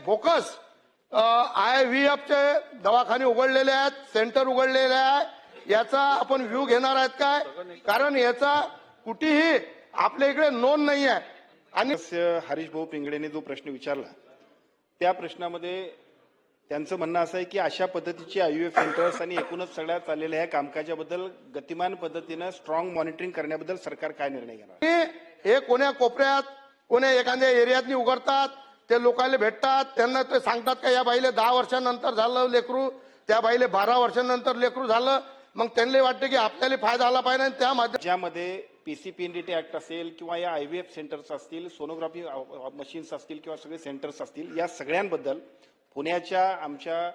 Bogus IVFचे दवाखाने उघडलेले आहेत, सेंटर उघडलेले आहे, याचा आपण व्ह्यू घेणार आहेत काय? कारण याचा कुठेही आपल्या इकडे नोंद नाही आहे. आणि हरीश भाऊ पिंगळेने जो प्रश्न विचारला त्या प्रश्नामध्ये त्यांचं म्हणणं असं आहे की अशा पद्धतीची IVF सेंटर्स आणि एकूणच सगळ्या चाललेल्या ह्या कामकाजाबद्दल गतिमान पद्धतीनं स्ट्रॉंग मॉनिटरिंग करण्याबद्दल सरकार काय निर्णय घेणार? हे कोण्या कोपऱ्यात कोण्या एखाद्या एरियातनी उघडतात, ते लोकांना भेटतात, त्यांना ते सांगतात का या बाईले 10 वर्षांनंतर झालं लेकरू, त्या बाईले 12 वर्षांनंतर लेकरू झालं, मग त्यांना वाटते की आपल्याला फायदा झाला पाहिजे. आणि त्या ज्यामध्ये PCPNDT ऍक्ट असेल किंवा या IVF सेंटर्स असतील, सोनोग्राफी मशीन्स असतील किंवा सगळे सेंटर्स असतील, या सगळ्यांबद्दल पुण्याच्या आमच्या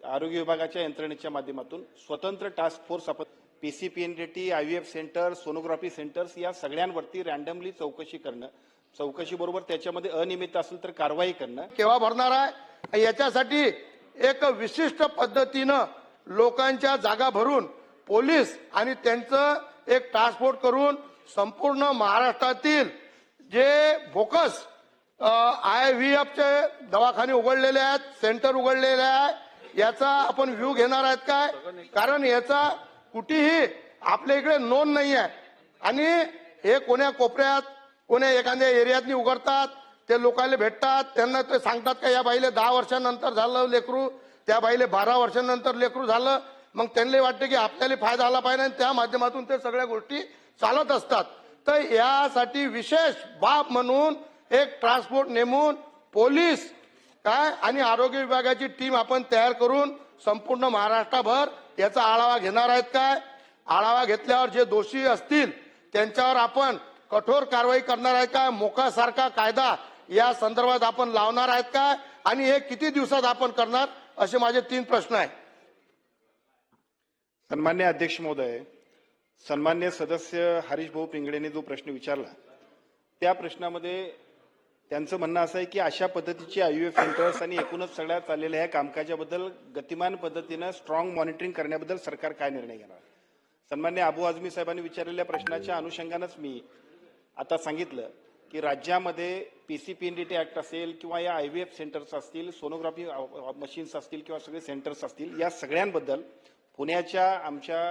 आरोग्य विभागाच्या यंत्रणेच्या माध्यमातून स्वतंत्र टास्क फोर्स आपण PCPNDT, IVF centre, sonography centres या सगळ्यांवरती रॅन्डमली चौकशी करणं, चौकशी बरोबर त्याच्यामध्ये अनियमित असेल तर कारवाई करणं. केव्हा भरणार आहे याच्यासाठी एक विशिष्ट पद्धतीनं लोकांच्या जागा भरून पोलीस आणि त्यांचं एक टास्क फोर्स करून संपूर्ण महाराष्ट्रातील जे बोकस IVFचे दवाखाने उघडलेले आहेत, सेंटर उघडलेले आहे, याचा आपण व्ह्यू घेणार आहेत काय? कारण याचा कुठेही आपल्या इकडे नोंद नाही आहे. आणि हे कोण्या कोपऱ्यात कोण्या एखाद्या एरियातनी उघडतात, ते लोकांना भेटतात, त्यांना ते सांगतात का या बाईले 10 वर्षांनंतर झालं लेकरू, त्या बाईले 12 वर्षांनंतर लेकरू झालं, मग त्यांना वाटते की आपल्याला फायदा झाला पाहिजे. आणि त्या माध्यमातून ते सगळ्या गोष्टी चालत असतात. तर यासाठी विशेष बाब म्हणून एक ट्रान्सपोर्ट नेमून पोलीस काय आणि आरोग्य विभागाची टीम आपण तयार करून संपूर्ण महाराष्ट्रभर याचा आढावा घेणार आहेत काय? आढावा घेतल्यावर जे दोषी असतील त्यांच्यावर आपण कठोर कारवाई करणार आहे का? मोकासारखा कायदा या संदर्भात आपण लावणार आहेत का? आणि हे किती दिवसात आपण करणार, असे माझे 3 प्रश्न आहेत. सन्मान्य अध्यक्ष महोदय, सन्मान्य सदस्य हरीश भाऊ पिंगळेने जो प्रश्न विचारला त्या प्रश्नामध्ये त्यांचं म्हणणं असं आहे की अशा पद्धतीची IVF सेंटर्स आणि एकूणच सगळ्या चाललेल्या ह्या कामकाजाबद्दल गतिमान पद्धतीनं स्ट्रॉंग मॉनिटरिंग करण्याबद्दल सरकार काय निर्णय घेणार? सन्मान्य अबू आझमी साहेबांनी विचारलेल्या प्रश्नाच्या अनुषंगानंच मी आता सांगितलं की राज्यामध्ये PCPNDT ऍक्ट असेल किंवा या IVF सेंटर्स असतील, सोनोग्राफी मशीन्स असतील किंवा सगळे सेंटर्स असतील, या सगळ्यांबद्दल पुण्याच्या आमच्या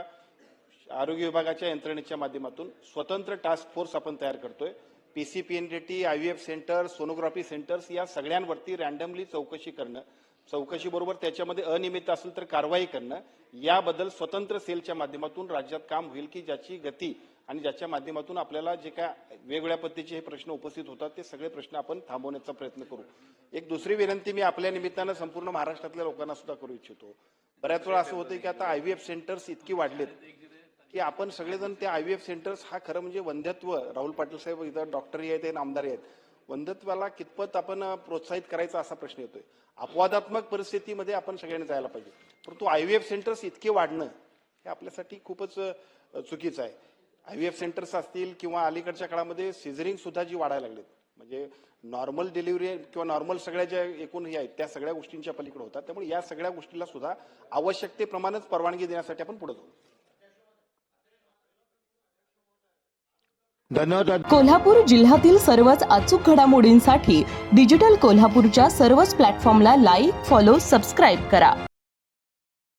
आरोग्य विभागाच्या यंत्रणेच्या माध्यमातून स्वतंत्र टास्क फोर्स आपण तयार करतोय. PCPNDT, IVF centre, sonography centres या सगळ्यांवरती रॅन्डमली चौकशी करणं, चौकशी बरोबर त्याच्यामध्ये अनियमित असेल तर कारवाई करणं, याबद्दल स्वतंत्र सेलच्या माध्यमातून राज्यात काम होईल की ज्याची गती आणि ज्याच्या माध्यमातून आपल्याला जे काय वेगवेगळ्या पद्धतीचे हे प्रश्न उपस्थित होतात ते सगळे प्रश्न आपण थांबवण्याचा प्रयत्न करू. एक दुसरी विनंती मी आपल्या निमित्तानं संपूर्ण महाराष्ट्रातल्या लोकांना सुद्धा करू इच्छितो. बऱ्याच वेळा असं होतं की आता IVF सेंटर्स इतकी वाढलेत की आपण सगळेजण त्या IVF सेंटर्स हा खरं म्हणजे वंध्यत्व, राहुल पाटील साहेब इथं डॉक्टरही आहेत आणि आमदारही आहेत, वंध्यत्वाला कितपत आपण प्रोत्साहित करायचा असा प्रश्न येतोय. अपवादात्मक परिस्थितीमध्ये आपण सगळ्यांनी जायला पाहिजे, परंतु IVF सेंटर्स इतके वाढणं हे आपल्यासाठी खूपच चुकीचं आहे. IVF सेंटर्स असतील किंवा अलीकडच्या काळामध्ये सिझरिंग सुद्धा जी वाढायला लागलेत, म्हणजे नॉर्मल डिलिव्हरी किंवा नॉर्मल सगळ्या ज्या एकूण हे आहेत त्या सगळ्या गोष्टींच्या पलीकडे होतात. त्यामुळे या सगळ्या गोष्टीला सुद्धा आवश्यकतेप्रमाणेच परवानगी देण्यासाठी आपण पुढे जाऊ. धन्यवाद. कोल्हापूर जिल्ह्यातील सर्वच अचूक घडामोडींसाठी डिजिटल कोल्हापूरच्या सर्वच प्लॅटफॉर्मला लाईक, फॉलो, सबस्क्राईब करा.